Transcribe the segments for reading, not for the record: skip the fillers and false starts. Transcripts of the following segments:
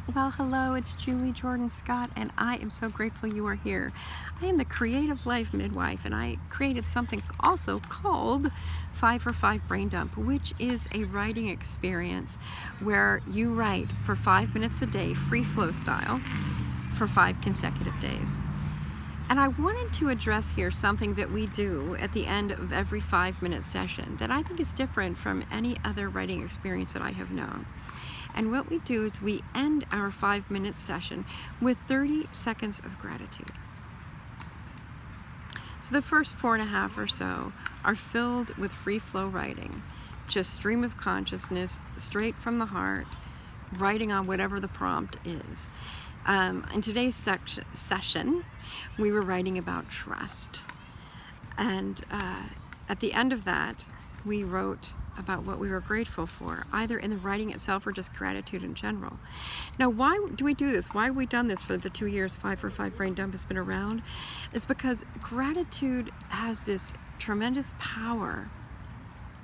Well, hello, it's Julie Jordan Scott, and I am so grateful you are here. I am the Creative Life Midwife, and I created something also called 5 for 5 Brain Dump, which is a writing experience where you write for 5 minutes a day, free flow style, for 5 consecutive days. And I wanted to address here something that we do at the end of every 5-minute session that I think is different from any other writing experience that I have known. And what we do is we end our 5-minute session with 30 seconds of gratitude. So the first 4.5 or so are filled with free flow writing, just stream of consciousness, straight from the heart, writing on whatever the prompt is. In today's session, we were writing about trust. And at the end of that, we wrote about what we were grateful for, either in the writing itself or just gratitude in general. Now, why do we do this? Why have we done this for the 2 years 5 for 5 Brain Dump has been around? It's because gratitude has this tremendous power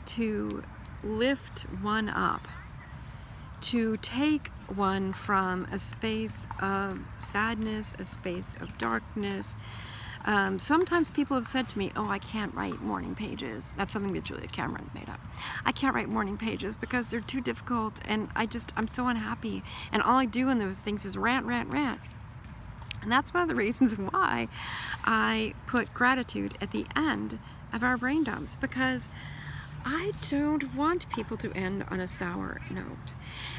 to lift one up, to take one from a space of sadness, a space of darkness. Sometimes people have said to me, oh, I can't write morning pages. That's something that Julia Cameron made up. I can't write morning pages because they're too difficult and I'm so unhappy. And all I do in those things is rant, rant, rant. And that's one of the reasons why I put gratitude at the end of our brain dumps, because I don't want people to end on a sour note.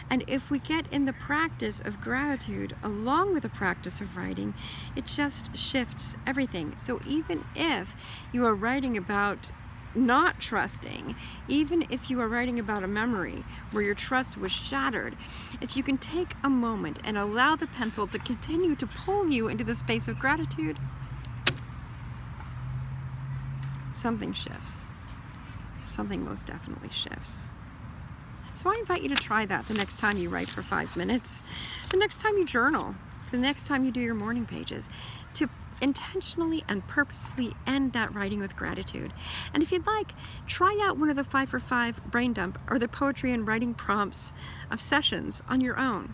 And if we get in the practice of gratitude along with the practice of writing, it just shifts everything. So even if you are writing about not trusting, even if you are writing about a memory where your trust was shattered, if you can take a moment and allow the pencil to continue to pull you into the space of gratitude, something shifts. Something most definitely shifts. So I invite you to try that the next time you write for 5 minutes, the next time you journal, the next time you do your morning pages, to intentionally and purposefully end that writing with gratitude. And if you'd like, try out one of the 5 for 5 Brain Dump or the poetry and writing prompts of sessions on your own.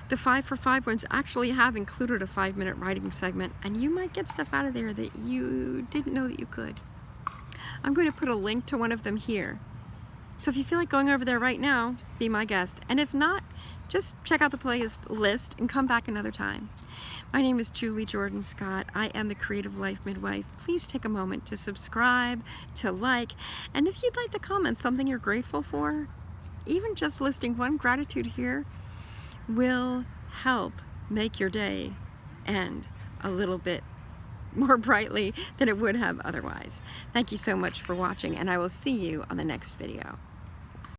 The 5 for 5 ones actually have included a 5-minute writing segment, and you might get stuff out of there that you didn't know that you could. I'm going to put a link to one of them here. So if you feel like going over there right now, be my guest. And if not, just check out the playlist list and come back another time. My name is Julie Jordan Scott. I am the Creative Life Midwife. Please take a moment to subscribe, to like, and if you'd like to comment something you're grateful for, even just listing one gratitude here will help make your day end a little bit more brightly than it would have otherwise. Thank you so much for watching, and I will see you on the next video.